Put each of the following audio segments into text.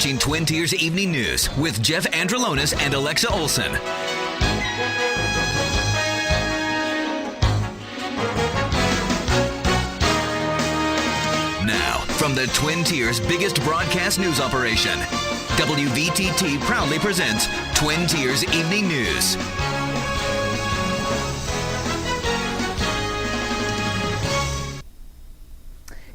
watching Twin Tiers Evening News with Jeff Androlonis and Alexa Olson. Now, from the Twin Tiers' biggest broadcast news operation, WVTT proudly presents Twin Tiers Evening News.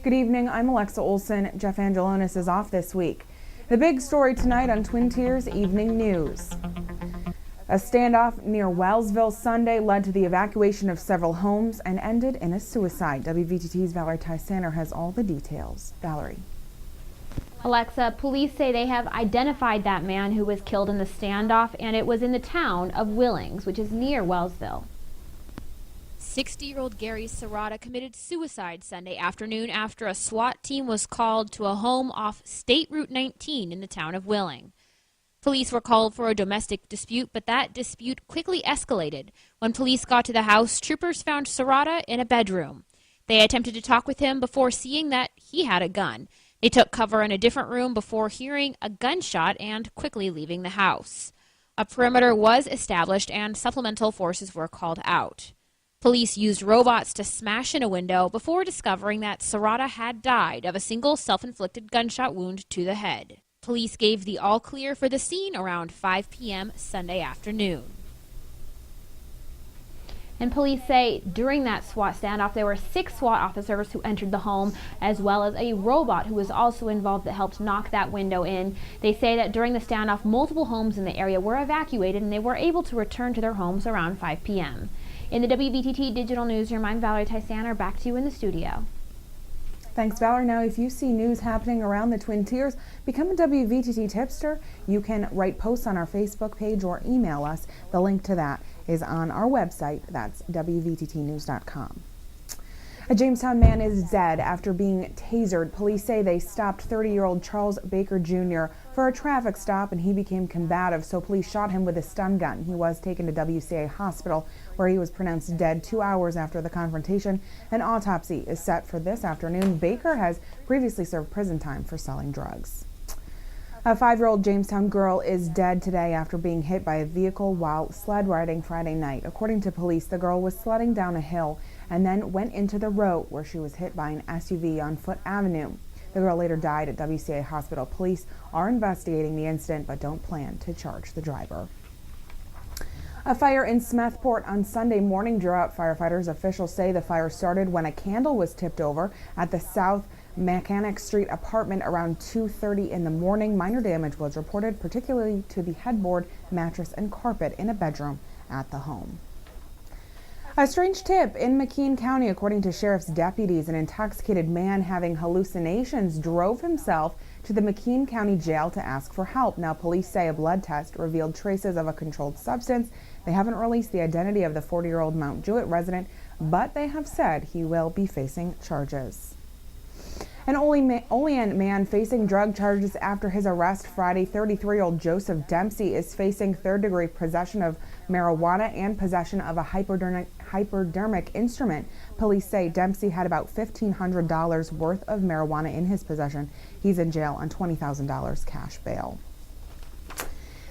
Good evening, I'm Alexa Olson. Jeff Androlonis is off this week. The big story tonight on Twin Tiers Evening News. A standoff near Wellsville Sunday led to the evacuation of several homes and ended in a suicide. WVTT's Valerie Tysaner has all the details. Valerie. Alexa, police say they have identified that man who was killed in the standoff, and it was in the town of Willings, which is near Wellsville. 60-year-old Gary Serrata committed suicide Sunday afternoon after a SWAT team was called to a home off State Route 19 in the town of Willing. Police were called for a domestic dispute, but that dispute quickly escalated. When police got to the house, troopers found Serrata in a bedroom. They attempted to talk with him before seeing that he had a gun. They took cover in a different room before hearing a gunshot and quickly leaving the house. A perimeter was established and supplemental forces were called out. Police used robots to smash in a window before discovering that Serrata had died of a single self-inflicted gunshot wound to the head. Police gave the all-clear for the scene around 5 p.m. Sunday afternoon. And police say during that SWAT standoff, there were 6 SWAT officers who entered the home, as well as a robot who was also involved that helped knock that window in. They say that during the standoff, multiple homes in the area were evacuated and they were able to return to their homes around 5 p.m. In the WVTT Digital Newsroom, I'm Valerie Tysaner. Back to you in the studio. Thanks, Valerie. Now, if you see news happening around the Twin Tiers, become a WVTT tipster. You can write posts on our Facebook page or email us. The link to that is on our website. That's WVTTnews.com. A Jamestown man is dead after being tasered. Police say they stopped 30-year-old Charles Baker Jr. for a traffic stop and he became combative, so police shot him with a stun gun. He was taken to WCA Hospital where he was pronounced dead 2 hours after the confrontation. An autopsy is set for this afternoon. Baker has previously served prison time for selling drugs. A 5-year-old Jamestown girl is dead today after being hit by a vehicle while sled riding Friday night. According to police, the girl was sledding down a hill and then went into the road where she was hit by an SUV on Foot Avenue. The girl later died at WCA Hospital. Police are investigating the incident but don't plan to charge the driver. A fire in Smethport on Sunday morning drew out firefighters. Officials say the fire started when a candle was tipped over at the South Mechanic Street apartment around 2:30 in the morning. Minor damage was reported, particularly to the headboard, mattress, and carpet in a bedroom at the home. A strange tip in McKean County. According to sheriff's deputies, an intoxicated man having hallucinations drove himself to the McKean County Jail to ask for help. Now, police say a blood test revealed traces of a controlled substance. They haven't released the identity of the 40-year-old Mount Jewett resident, but they have said he will be facing charges. An Olean man facing drug charges after his arrest Friday. 33-year-old Joseph Dempsey is facing third-degree possession of marijuana and possession of a hypodermic instrument. Police say Dempsey had about $1,500 worth of marijuana in his possession. He's in jail on $20,000 cash bail.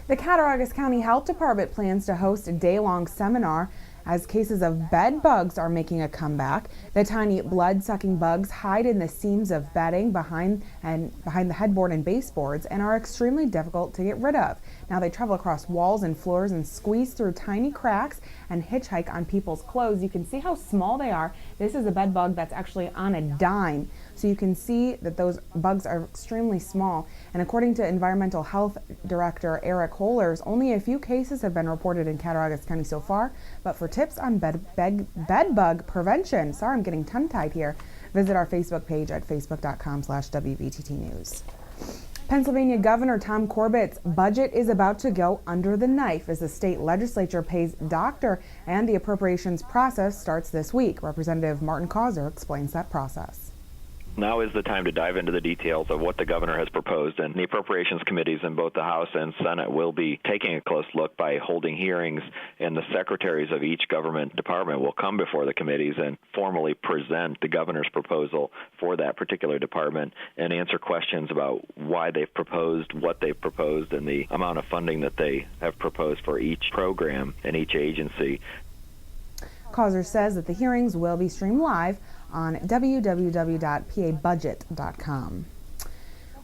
The Cattaraugus County Health Department plans to host a day-long seminar as cases of bed bugs are making a comeback. The tiny blood-sucking bugs hide in the seams of bedding behind the headboard and baseboards and are extremely difficult to get rid of. Now they travel across walls and floors and squeeze through tiny cracks and hitchhike on people's clothes. You can see how small they are. This is a bed bug that's actually on a dime. So you can see that those bugs are extremely small. And according to Environmental Health Director Eric Hollers, only a few cases have been reported in Cattaraugus County so far. But for tips on bed bug prevention, sorry, I'm getting tongue-tied here, visit our Facebook page at facebook.com/WVTT News. Pennsylvania Governor Tom Corbett's budget is about to go under the knife as the state legislature pays doctor and the appropriations process starts this week. Representative Martin Causer explains that process. Now is the time to dive into the details of what the governor has proposed, and the appropriations committees in both the House and Senate will be taking a close look by holding hearings, and the secretaries of each government department will come before the committees and formally present the governor's proposal for that particular department and answer questions about why they've proposed what they've proposed and the amount of funding that they have proposed for each program and each agency. Causer says that the hearings will be streamed live on www.pabudget.com.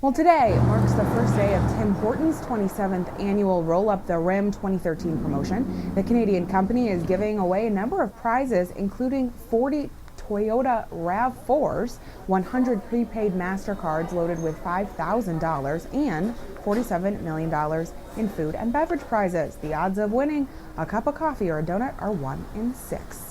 Well, today marks the first day of Tim Hortons' 27th annual Roll Up the Rim 2013 promotion. The Canadian company is giving away a number of prizes, including 40 Toyota RAV4s, 100 prepaid MasterCards loaded with $5,000, and $47 million in food and beverage prizes. The odds of winning a cup of coffee or a donut are 1 in 6.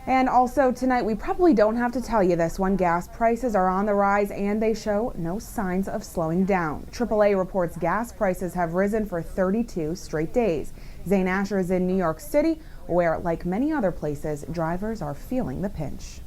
And also tonight, we probably don't have to tell you this one, gas prices are on the rise and they show no signs of slowing down. AAA reports gas prices have risen for 32 straight days. Zane Asher is in New York City, where, like many other places, drivers are feeling the pinch.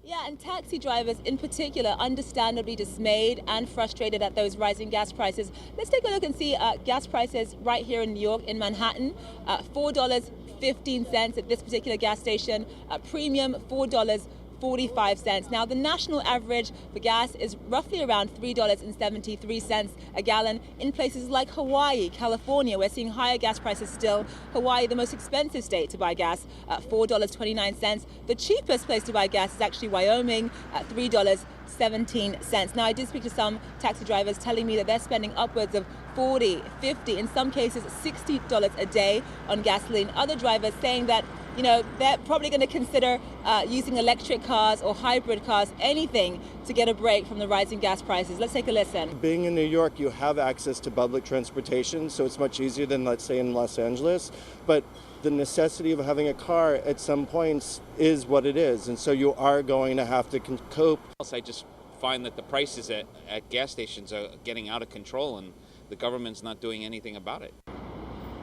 Yeah, and taxi drivers in particular understandably dismayed and frustrated at those rising gas prices. Let's take a look and see gas prices right here in New York, in Manhattan. $4.15 at this particular gas station. Premium $4.45. Now, the national average for gas is roughly around $3.73 a gallon. In places like Hawaii, California, we're seeing higher gas prices still. Hawaii, the most expensive state to buy gas, $4.29. The cheapest place to buy gas is actually Wyoming at $3.17. Now, I did speak to some taxi drivers telling me that they're spending upwards of $40, $50, in some cases $60 a day on gasoline. Other drivers saying that, you know, they're probably going to consider using electric cars or hybrid cars, anything to get a break from the rising gas prices. Let's take a listen. Being in New York, you have access to public transportation, so it's much easier than, let's say, in Los Angeles. But the necessity of having a car at some points is what it is, and so you are going to have to cope. I just find that the prices at gas stations are getting out of control, and the government's not doing anything about it.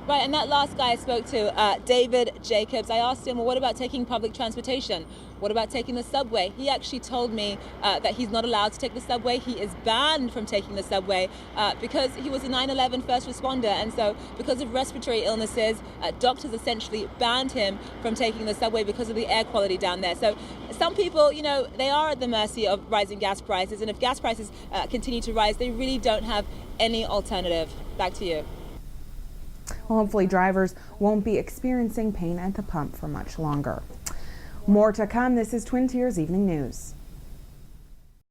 Right, and that last guy I spoke to, David Jacobs, I asked him, well, what about taking public transportation? What about taking the subway? He actually told me that he's not allowed to take the subway. He is banned from taking the subway because he was a 9/11 first responder. And so because of respiratory illnesses, doctors essentially banned him from taking the subway because of the air quality down there. So some people, you know, they are at the mercy of rising gas prices. And if gas prices continue to rise, they really don't have any alternative. Back to you. Well, hopefully drivers won't be experiencing pain at the pump for much longer. More to come. This is Twin Tiers Evening News.